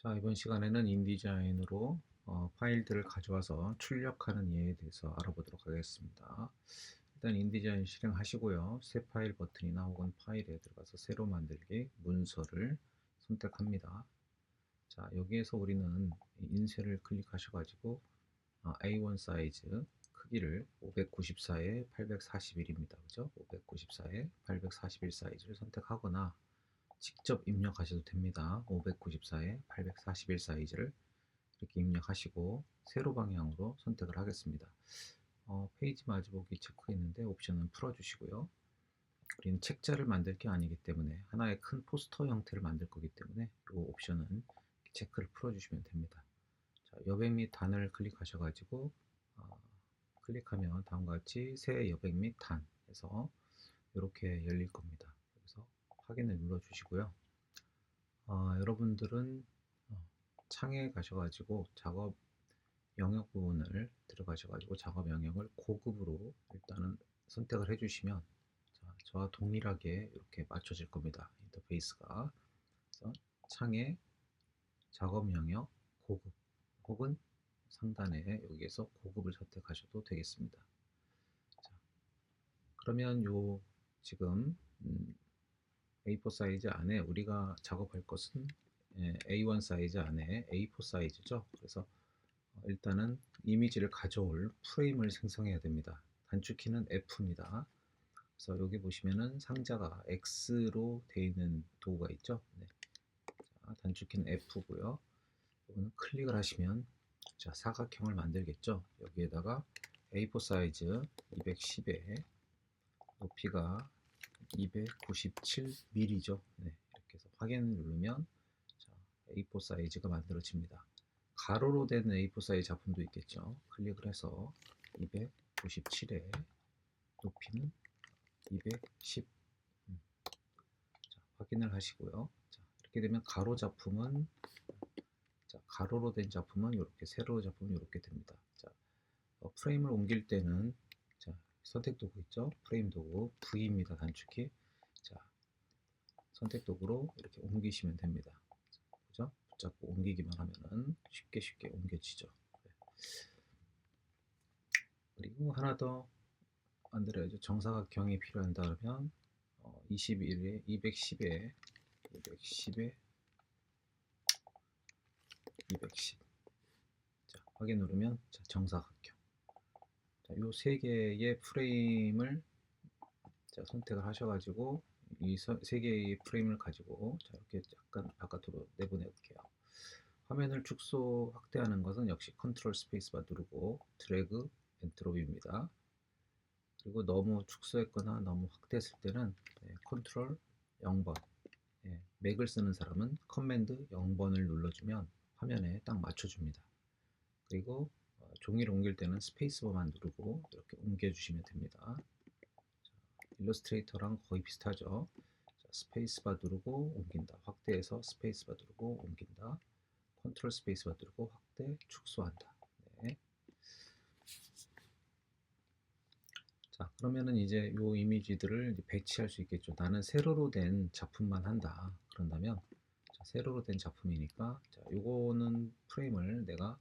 자, 이번 시간에는 인디자인으로 파일들을 가져와서 출력하는 예에 대해서 알아보도록 하겠습니다. 일단 인디자인 실행하시고요. 새 파일 버튼이나 혹은 파일에 들어가서 새로 만들기 문서를 선택합니다. 자, 여기에서 우리는 인쇄를 클릭하셔가지고 A1 사이즈 크기를 594에 841입니다. 그죠? 594에 841 사이즈를 선택하거나 직접 입력하셔도 됩니다. 594에 841 사이즈를 이렇게 입력하시고 세로 방향으로 선택을 하겠습니다. 페이지 마주보기 체크했는데 옵션은 풀어주시고요. 우리는 책자를 만들 게 아니기 때문에 하나의 큰 포스터 형태를 만들 거기 때문에 이 옵션은 체크를 풀어주시면 됩니다. 자, 여백 및 단을 클릭하셔가지고 클릭하면 다음과 같이 새 여백 및 단 해서 이렇게 열릴 겁니다. 그래서 확인을 눌러주시고요. 여러분들은 창에 가셔가지고 작업 영역 부분을 들어가셔가지고 작업 영역을 고급으로 일단은 선택을 해주시면 저와 동일하게 이렇게 맞춰질 겁니다. 인터페이스가. 그래서 창에 작업 영역 고급 혹은 상단에 여기에서 고급을 선택하셔도 되겠습니다. 자, 그러면 지금 A4 사이즈 안에 우리가 작업할 것은 A1 사이즈 안에 A4 사이즈죠. 그래서 일단은 이미지를 가져올 프레임을 생성해야 됩니다. 단축키는 F입니다. 그래서 여기 보시면은 상자가 X로 되어 있는 도구가 있죠. 네. 자, 단축키는 F고요. 이거는 클릭을 하시면 자, 사각형을 만들겠죠. 여기에다가 A4 사이즈 210에 높이가 297mm죠. 네, 이렇게 해서 확인을 누르면 자, A4 사이즈가 만들어집니다. 가로로 된 A4 사이즈 작품도 있겠죠. 클릭을 해서 297에 높이는 210 자, 확인을 하시고요. 자, 이렇게 되면 가로 작품은 자, 가로로 된 작품은 이렇게 세로 작품은 이렇게 됩니다. 자, 프레임을 옮길 때는 자, 선택 도구 있죠. 프레임 도구 V입니다. 단축키. 자, 선택 도구로 이렇게 옮기시면 됩니다. 그죠? 붙잡고 옮기기만 하면은 쉽게 옮겨지죠. 네. 그리고 하나 더 만들어야죠. 정사각형이 필요한다 그러면 21에 210에 210에 210 자, 확인 누르면 자, 정사각형 자, 요 세 개의 프레임을 자, 선택을 하셔가지고 이 세 개의 프레임을 가지고 자, 이렇게 약간 바깥으로 내보내 볼게요. 화면을 축소 확대하는 것은 역시 컨트롤 스페이스바 누르고 드래그 엔트로비입니다. 그리고 너무 축소했거나 너무 확대했을 때는 컨트롤 0번 맥을 쓰는 사람은 커맨드 0번을 눌러주면 화면에 딱 맞춰줍니다. 그리고 종이를 옮길 때는 스페이스바만 누르고 이렇게 옮겨주시면 됩니다. 일러스트레이터랑 거의 비슷하죠. 자, 스페이스바 누르고 옮긴다. 확대해서 스페이스바 누르고 옮긴다. 컨트롤 스페이스바 누르고 확대, 축소한다. 네. 자, 그러면은 이제 요 이미지들을 이제 배치할 수 있겠죠. 나는 세로로 된 작품만 한다. 그런다면 자, 세로로 된 작품이니까 자, 요거는 프레임을 내가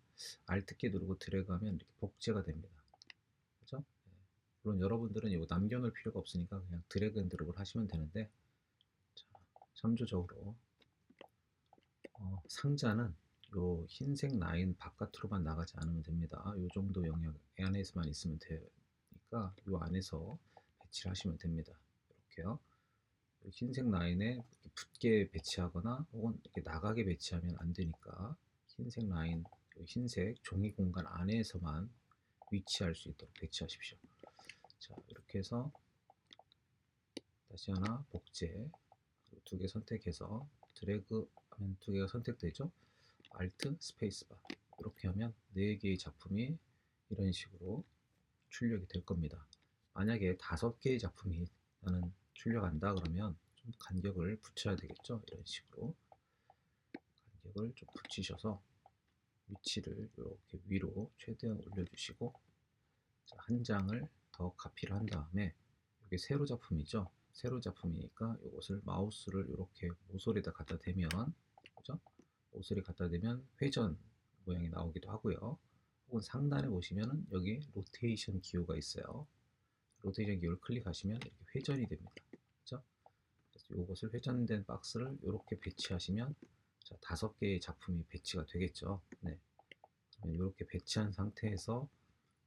Alt 키 누르고 드래그하면 이렇게 복제가 됩니다. 그죠? 네. 물론 여러분들은 이거 남겨놓을 필요가 없으니까 그냥 드래그 앤 드롭을 하시면 되는데 자, 참조적으로 상자는 요 흰색 라인 바깥으로만 나가지 않으면 됩니다. 요 정도 영역 안에서만 있으면 되니까 요 안에서 배치를 하시면 됩니다. 이렇게요. 흰색 라인에 붙게 배치하거나 혹은 이렇게 나가게 배치하면 안 되니까 흰색 라인, 흰색 종이 공간 안에서만 위치할 수 있도록 배치하십시오. 자, 이렇게 해서 다시 하나 복제 두 개 선택해서 드래그 하면 두 개가 선택되죠. Alt 스페이스바 이렇게 하면 4개의 작품이 이런 식으로 출력이 될 겁니다. 만약에 5개의 작품이 나는 출력한다 그러면 좀 간격을 붙여야 되겠죠. 이런 식으로 간격을 좀 붙이셔서 위치를 이렇게 위로 최대한 올려주시고 자, 한 장을 더 카피를 한 다음에 이게 세로 작품이죠. 세로 작품이니까 이것을 마우스를 이렇게 모서리에다 갖다 대면 그죠? 모서리 갖다 대면 회전 모양이 나오기도 하고요. 혹은 상단에 보시면은 여기 로테이션 기호가 있어요. 로테이션 기호를 클릭하시면 이렇게 회전이 됩니다. 그렇죠? 그래서 이것을 회전된 박스를 이렇게 배치하시면 자, 5개의 작품이 배치가 되겠죠. 네. 이렇게 배치한 상태에서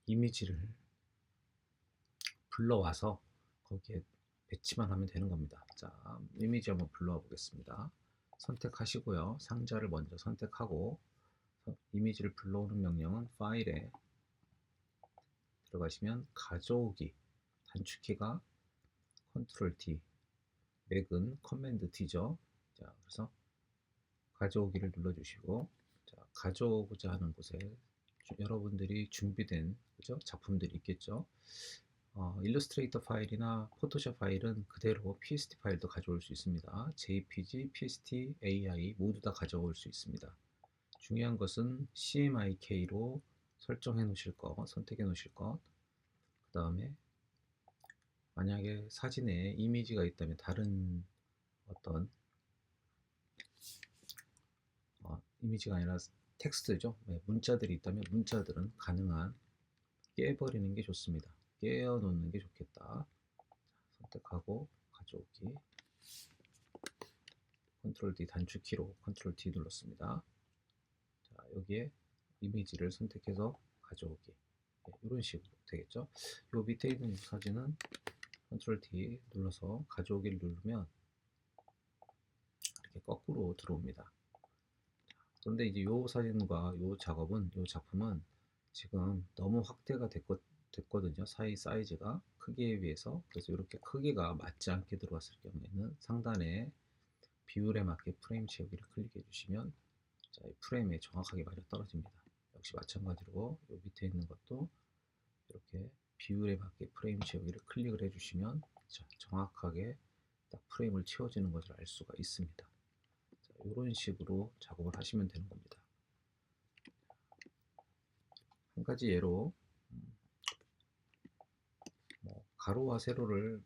이미지를 불러와서 거기에 배치만 하면 되는 겁니다. 자, 이미지 한번 불러와 보겠습니다. 선택하시고요. 상자를 먼저 선택하고 이미지를 불러오는 명령은 파일에 들어가시면 가져오기 단축키가 컨트롤 D, 맥은 커맨드 D죠. 자, 그래서 가져오기를 눌러주시고 자, 가져오고자 하는 곳에 여러분들이 준비된 그죠? 작품들이 있겠죠. 일러스트레이터 파일이나 포토샵 파일은 그대로 PST 파일도 가져올 수 있습니다. JPG, PST, AI 모두 다 가져올 수 있습니다. 중요한 것은 CMYK로 설정해 놓으실 것, 선택해 놓으실 것, 그 다음에 만약에 사진에 이미지가 있다면 다른 어떤 이미지가 아니라 텍스트죠. 네, 문자들이 있다면 문자들은 가능한 깨버리는 게 좋습니다. 깨어 놓는 게 좋겠다. 선택하고 가져오기 컨트롤 D 단축키로 컨트롤 D 눌렀습니다. 자, 여기에 이미지를 선택해서 가져오기 네, 이런 식으로 되겠죠. 요 밑에 있는 사진은 컨트롤 D 눌러서 가져오기를 누르면 이렇게 거꾸로 들어옵니다. 그런데 이제 요 사진과 요 작업은 요 작품은 지금 너무 확대가 됐거든요. 사이즈가 크기에 비해서. 그래서 이렇게 크기가 맞지 않게 들어왔을 경우에는 상단에 비율에 맞게 프레임 채우기를 클릭해 주시면 자, 이 프레임에 정확하게 맞아 떨어집니다. 역시 마찬가지로 요 밑에 있는 것도 이렇게 비율에 맞게 프레임 채우기를 클릭을 해 주시면 자, 정확하게 딱 프레임을 채워지는 것을 알 수가 있습니다. 이런 식으로 작업을 하시면 되는 겁니다. 한 가지 예로 뭐 가로와 세로를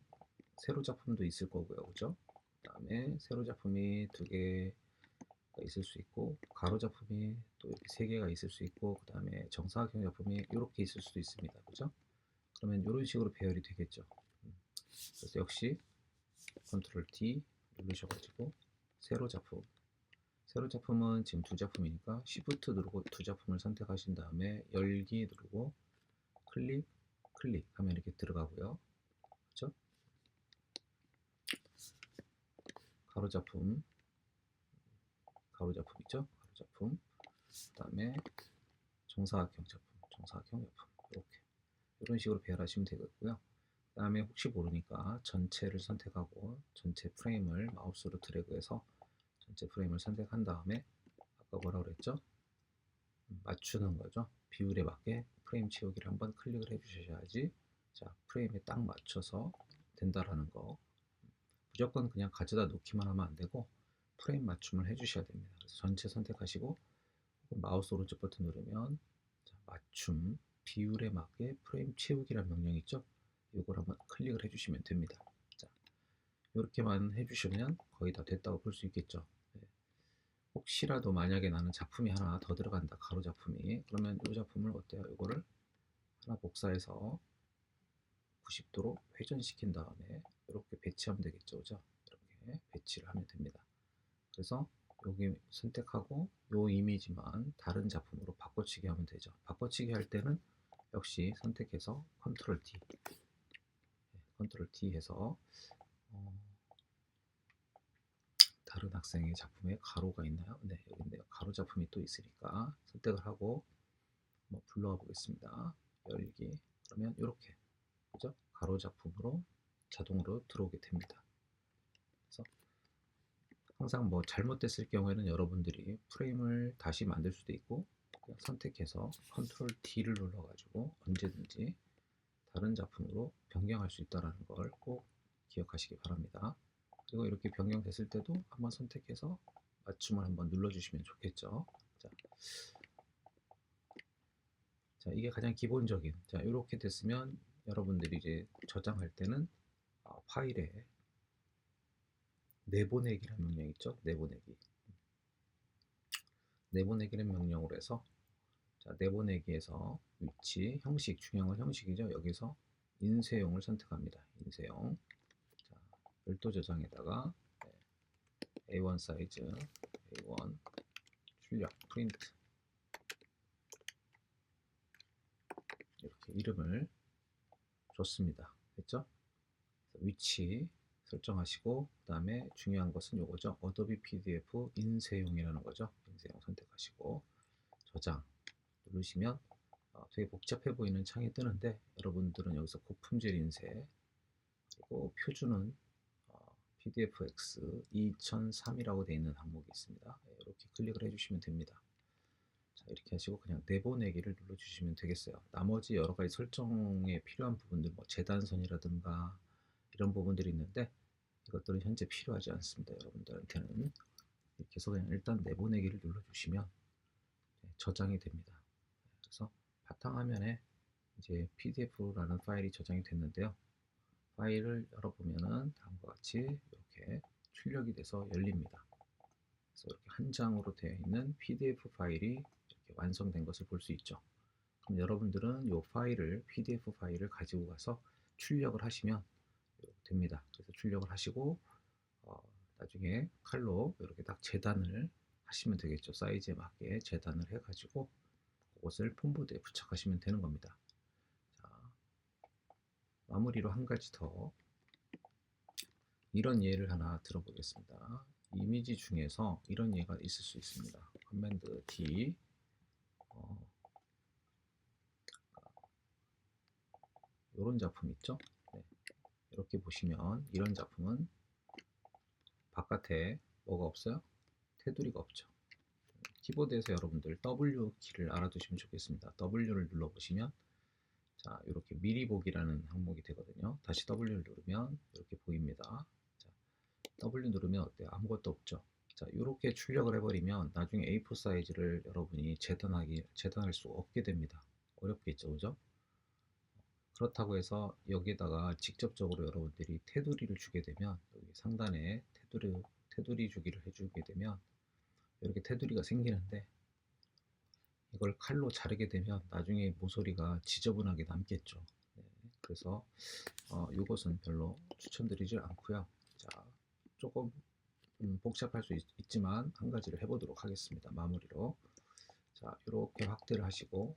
세로 작품도 있을 거고요, 그죠? 그다음에 세로 작품이 2개가 있을 수 있고 가로 작품이 또 이렇게 3개가 있을 수 있고 그다음에 정사각형 작품이 이렇게 있을 수도 있습니다, 그죠? 그러면 이런 식으로 배열이 되겠죠. 그래서 역시 컨트롤 D 누르셔가지고 세로 작품 세로 작품은 지금 2작품이니까 Shift 누르고 2작품을 선택하신 다음에 열기 누르고 클릭 하면 이렇게 들어가고요. 그렇죠? 가로 작품 있죠? 가로 작품 그다음에 정사각형 작품 이렇게 이런 식으로 배열하시면 되겠고요. 그다음에 혹시 모르니까 전체를 선택하고 전체 프레임을 마우스로 드래그해서 전체 프레임을 선택한 다음에 아까 뭐라 그랬죠? 맞추는 거죠. 비율에 맞게 프레임 채우기를 한번 클릭을 해 주셔야지 자 프레임에 딱 맞춰서 된다라는 거. 무조건 그냥 가져다 놓기만 하면 안 되고 프레임 맞춤을 해 주셔야 됩니다. 그래서 전체 선택하시고 마우스 오른쪽 버튼 누르면 자, 맞춤 비율에 맞게 프레임 채우기라는 명령이 있죠. 이걸 한번 클릭을 해 주시면 됩니다. 자, 이렇게만 해 주시면 거의 다 됐다고 볼 수 있겠죠. 네. 혹시라도 만약에 나는 작품이 하나 더 들어간다 가로 작품이 그러면 이 작품을 어때요? 이거를 하나 복사해서 90도로 회전시킨 다음에 이렇게 배치하면 되겠죠, 그죠? 이렇게 배치를 하면 됩니다. 그래서 여기 선택하고 이 이미지만 다른 작품으로 바꿔치기 하면 되죠. 바꿔치기 할 때는 역시 선택해서 컨트롤 D, 컨트롤 D 해서 다른 학생의 작품에 가로가 있나요? 네, 여기 있네요. 가로 작품이 또 있으니까 선택을 하고 한번 불러와 보겠습니다. 열기 그러면 이렇게 그죠? 가로 작품으로 자동으로 들어오게 됩니다. 그래서 항상 뭐 잘못됐을 경우에는 여러분들이 프레임을 다시 만들 수도 있고 그냥 선택해서 컨트롤 D를 눌러가지고 언제든지 다른 작품으로 변경할 수 있다는 걸 꼭 기억하시기 바랍니다. 그리고 이렇게 변경됐을 때도 한번 선택해서 맞춤을 한번 눌러주시면 좋겠죠. 자, 이게 가장 기본적인. 자, 이렇게 됐으면 여러분들이 이제 저장할 때는 파일에 내보내기라는 명령 있죠. 내보내기. 내보내기는 명령으로 해서, 자, 내보내기에서 위치, 형식, 중요한 건 형식이죠. 여기서 인쇄용을 선택합니다. 인쇄용. 자, 별도 저장에다가 A1 사이즈, A1 출력, 프린트 이렇게 이름을 줬습니다. 됐죠? 위치 설정하시고 그 다음에 중요한 것은 요거죠. 어도비 PDF 인쇄용이라는 거죠. 인쇄용 선택하시고 저장 누르시면 되게 복잡해 보이는 창이 뜨는데 여러분들은 여기서 고품질 인쇄 그리고 표준은 PDFX 2003이라고 되어 있는 항목이 있습니다. 이렇게 클릭을 해주시면 됩니다. 자, 이렇게 하시고 그냥 내보내기를 눌러주시면 되겠어요. 나머지 여러 가지 설정에 필요한 부분들, 뭐 재단선이라든가 이런 부분들이 있는데 이것들은 현재 필요하지 않습니다. 여러분들한테는 이렇게 해서 그냥 일단 내보내기를 눌러주시면 저장이 됩니다. 그래서 바탕화면에 이제 PDF라는 파일이 저장이 됐는데요. 파일을 열어보면은 다음과 같이 이렇게 출력이 돼서 열립니다. 그래서 이렇게 한 장으로 되어 있는 PDF 파일이 이렇게 완성된 것을 볼 수 있죠. 그럼 여러분들은 이 파일을 PDF 파일을 가지고 가서 출력을 하시면 됩니다. 그래서 출력을 하시고 나중에 칼로 이렇게 딱 재단을 하시면 되겠죠. 사이즈에 맞게 재단을 해가지고 그것을 폼보드에 부착하시면 되는 겁니다. 자, 마무리로 한 가지 더 이런 예를 하나 들어보겠습니다. 이미지 중에서 이런 예가 있을 수 있습니다. 커맨드 D 이런 작품 있죠? 네. 이렇게 보시면 이런 작품은 바깥에 뭐가 없어요? 테두리가 없죠. 키보드에서 여러분들 W 키를 알아두시면 좋겠습니다. W를 눌러보시면 자, 이렇게 미리 보기라는 항목이 되거든요. 다시 W를 누르면 이렇게 보입니다. 자, W 누르면 어때요? 아무것도 없죠. 자, 이렇게 출력을 해버리면 나중에 A4 사이즈를 여러분이 재단할 수 없게 됩니다. 어렵겠죠, 그죠? 그렇다고 해서 여기에다가 직접적으로 여러분들이 테두리를 주게 되면 여기 상단에 테두리 주기를 해주게 되면 이렇게 테두리가 생기는데 이걸 칼로 자르게 되면 나중에 모서리가 지저분하게 남겠죠. 네, 그래서 이것은 별로 추천드리지 않고요. 자, 조금 복잡할 수 있지만 한 가지를 해보도록 하겠습니다. 마무리로. 자, 이렇게 확대를 하시고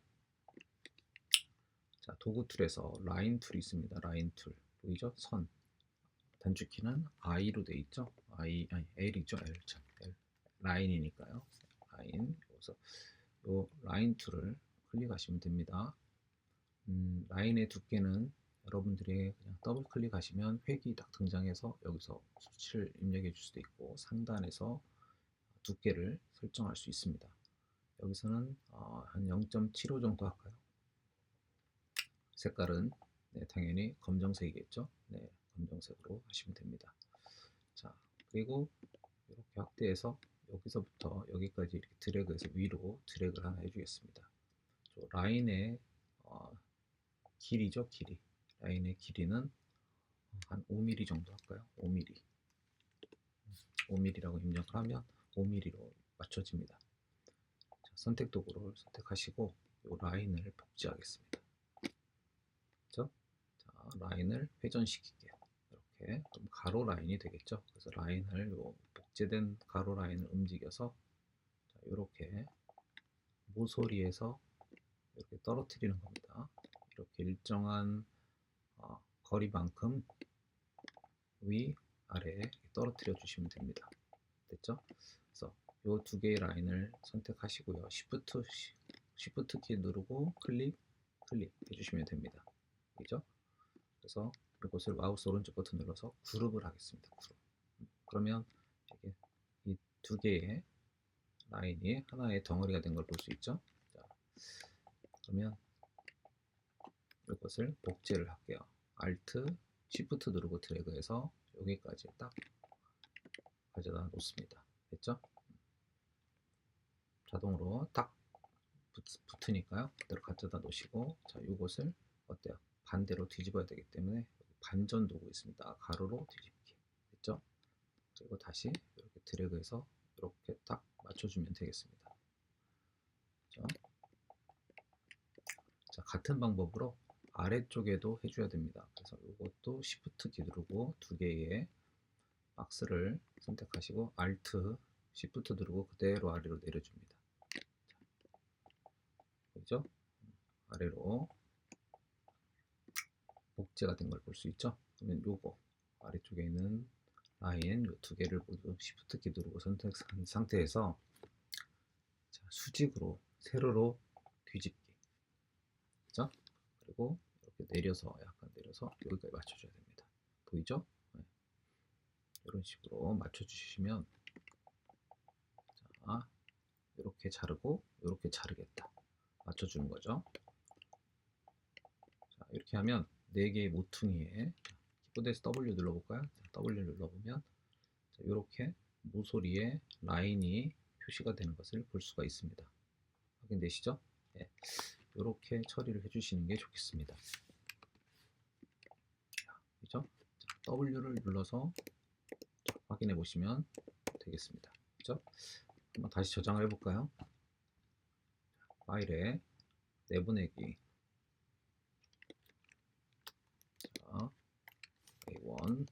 자, 도구 툴에서 라인 툴이 있습니다. 라인 툴 보이죠? 선 단축키는 I로 돼 있죠. 아니 L이죠. L 참 L 라인이니까요. 라인 여기서 요 라인 툴을 클릭하시면 됩니다. 라인의 두께는 여러분들이 그냥 더블 클릭하시면 획이 딱 등장해서 여기서 수치를 입력해 줄 수도 있고 상단에서 두께를 설정할 수 있습니다. 여기서는 한 0.75 정도 할까요? 색깔은 네, 당연히 검정색이겠죠. 네, 검정색으로 하시면 됩니다. 자, 그리고 이렇게 확대해서 여기서부터 여기까지 이렇게 드래그해서 위로 드래그를 하나 해주겠습니다. 라인의 길이죠, 길이. 라인의 길이는 한 5mm 정도 할까요? 5mm. 5mm라고 입력을 하면 5mm로 맞춰집니다. 자, 선택 도구를 선택하시고 이 라인을 복제하겠습니다. 그렇죠? 자, 라인을 회전시킬게요. 이렇게 그럼 가로 라인이 되겠죠. 그래서 라인을 요 복제된 가로 라인을 움직여서 자, 이렇게 모서리에서 이렇게 떨어뜨리는 겁니다. 이렇게 일정한 거리만큼 위, 아래 떨어뜨려 주시면 됩니다. 됐죠? 그래서 이 두 개의 라인을 선택하시고요. Shift 키 누르고 클릭 해주시면 됩니다. 그죠? 그래서 이것을 마우스 오른쪽 버튼 눌러서 그룹을 하겠습니다. 그룹. 그러면 이게 이 두 개의 라인이 하나의 덩어리가 된 걸 볼 수 있죠? 자, 그러면 이것을 복제를 할게요. Alt, Shift 누르고 드래그해서 여기까지 딱 가져다 놓습니다. 됐죠? 자동으로 딱 붙으니까요. 그대로 가져다 놓으시고 자, 이것을 어때요? 반대로 뒤집어야 되기 때문에 반전 도구 있습니다. 가로로 뒤집기. 됐죠? 그리고 다시 이렇게 드래그해서 이렇게 딱 맞춰주면 되겠습니다. 자, 같은 방법으로 아래쪽에도 해줘야 됩니다. 그래서 이것도 Shift 키 누르고 두 개의 박스를 선택하시고 Alt Shift 누르고 그대로 아래로 내려줍니다. 보이죠? 아래로 복제가 된 걸 볼 수 있죠? 그러면 요거 아래쪽에 있는 라인 요 두 개를 모두 Shift 키 누르고 선택한 상태에서 자, 수직으로 세로로 뒤집기. 그죠? 그리고 이렇게 내려서 약간 내려서 여기까지 맞춰줘야 됩니다. 보이죠? 네. 이런 식으로 맞춰주시면 자, 이렇게 자르고 이렇게 자르겠다. 맞춰주는 거죠. 자, 이렇게 하면 4개의 모퉁이에 키보드에서 W 눌러볼까요? W 눌러보면 이렇게 모서리에 라인이 표시가 되는 것을 볼 수가 있습니다. 확인되시죠? 네. 이렇게 처리를 해주시는 게 좋겠습니다. 그죠? W를 눌러서 확인해 보시면 되겠습니다. 그죠? 한번 다시 저장을 해볼까요? 파일에 내보내기. 자, A1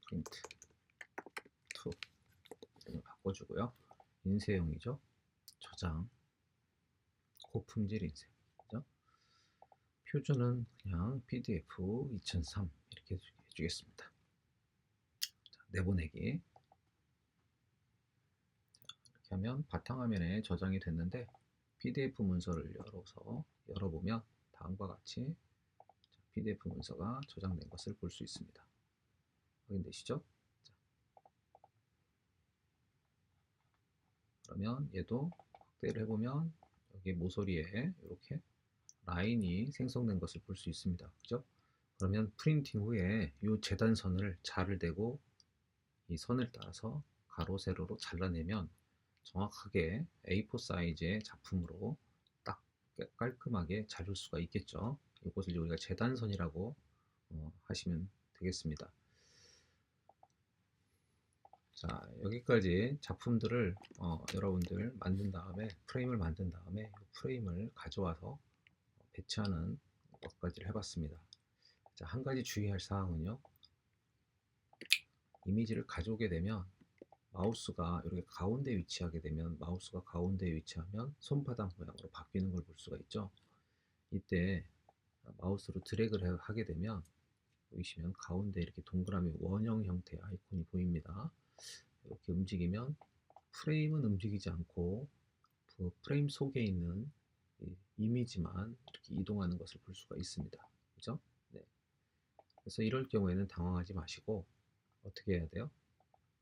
프린트 2 이름을 바꿔주고요. 인쇄용이죠. 저장 고품질 인쇄. 그죠? 표준은 그냥 PDF 2003 이렇게 해주겠습니다. 자, 내보내기. 이렇게 하면 바탕화면에 저장이 됐는데 PDF 문서를 열어보면 다음과 같이 PDF 문서가 저장된 것을 볼 수 있습니다. 확인되시죠? 자, 그러면 얘도 확대를 해보면 여기 모서리에 이렇게 라인이 생성된 것을 볼 수 있습니다. 그죠? 그러면 프린팅 후에 이 재단선을 자를 대고 이 선을 따라서 가로 세로로 잘라내면 정확하게 A4 사이즈의 작품으로 딱 깔끔하게 자를 수가 있겠죠. 이것을 우리가 재단선이라고 하시면 되겠습니다. 자, 여기까지 작품들을 여러분들 만든 다음에 프레임을 만든 다음에 프레임을 가져와서 배치하는 것까지를 해봤습니다. 자, 한 가지 주의할 사항은요. 이미지를 가져오게 되면 마우스가 이렇게 가운데 위치하게 되면 마우스가 가운데에 위치하면 손바닥 모양으로 바뀌는 걸 볼 수가 있죠. 이때 마우스로 드래그를 하게 되면 보이시면 가운데 이렇게 동그라미 원형 형태의 아이콘이 보입니다. 이렇게 움직이면 프레임은 움직이지 않고 그 프레임 속에 있는 이미지만 이렇게 이동하는 것을 볼 수가 있습니다. 그죠? 네. 그래서 이럴 경우에는 당황하지 마시고 어떻게 해야 돼요?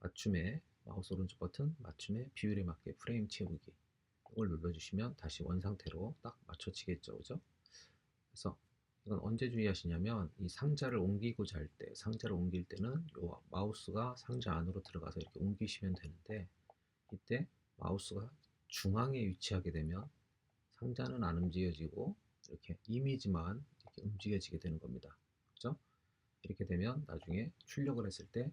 맞춤에 마우스 오른쪽 버튼 맞춤에 비율에 맞게 프레임 채우기 이걸 눌러주시면 다시 원상태로 딱 맞춰지겠죠. 그죠? 그래서 이건 언제 주의하시냐면 이 상자를 옮기고자 할 때, 상자를 옮길 때는 요 마우스가 상자 안으로 들어가서 이렇게 옮기시면 되는데 이때 마우스가 중앙에 위치하게 되면 상자는 안 움직여지고 이렇게 이미지만 이렇게 움직여지게 되는 겁니다. 그죠? 이렇게 되면 나중에 출력을 했을 때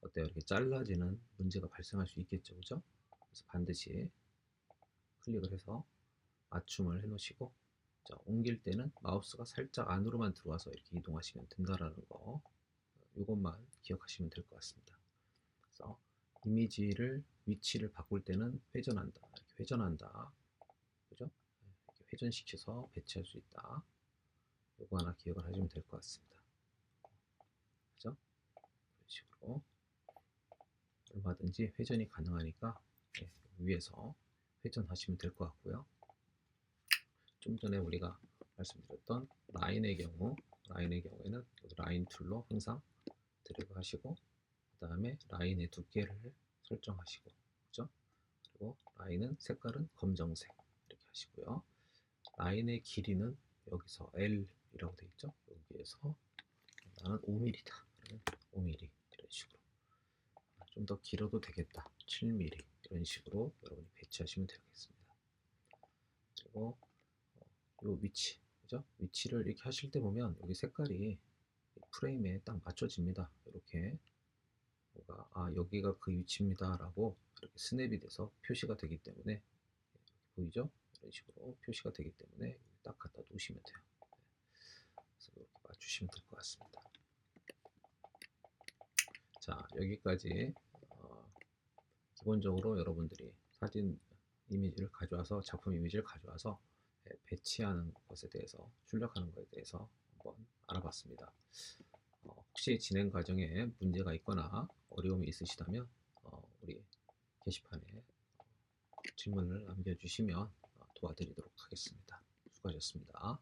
어때요? 이렇게 잘라지는 문제가 발생할 수 있겠죠. 그죠? 그래서 반드시 클릭을 해서 맞춤을 해 놓으시고 자, 옮길 때는 마우스가 살짝 안으로만 들어와서 이렇게 이동하시면 된다라는 거 이것만 기억하시면 될 것 같습니다. 그래서 이미지를 위치를 바꿀 때는 회전한다 이렇게 회전한다 그죠? 이렇게 회전시켜서 배치할 수 있다 이거 하나 기억을 하시면 될 것 같습니다. 그죠? 이런 식으로 얼마든지 회전이 가능하니까 네, 위에서 회전하시면 될 것 같고요. 좀 전에 우리가 말씀드렸던 라인의 경우에는 라인 툴로 항상 드래그 하시고 그 다음에 라인의 두께를 설정하시고 그죠? 그리고 라인은 색깔은 검정색 이렇게 하시고요. 라인의 길이는 여기서 L이라고 되어 있죠? 여기에서 나는 5mm다. 그러면 5mm 이런 식으로 좀 더 길어도 되겠다. 7mm 이런 식으로 여러분이 배치하시면 되겠습니다. 그리고 요 위치, 그죠? 위치를 이렇게 하실 때 보면 여기 색깔이 프레임에 딱 맞춰집니다. 이렇게 뭐가 여기가 그 위치입니다 라고 이렇게 스냅이 돼서 표시가 되기 때문에 보이죠? 이런 식으로 표시가 되기 때문에 딱 갖다 놓으시면 돼요. 그래서 이렇게 맞추시면 될 것 같습니다. 자, 여기까지 기본적으로 여러분들이 사진 이미지를 가져와서 작품 이미지를 가져와서 배치하는 것에 대해서 출력하는 것에 대해서 한번 알아봤습니다. 혹시 진행 과정에 문제가 있거나 어려움이 있으시다면 우리 게시판에 질문을 남겨주시면 도와드리도록 하겠습니다. 수고하셨습니다.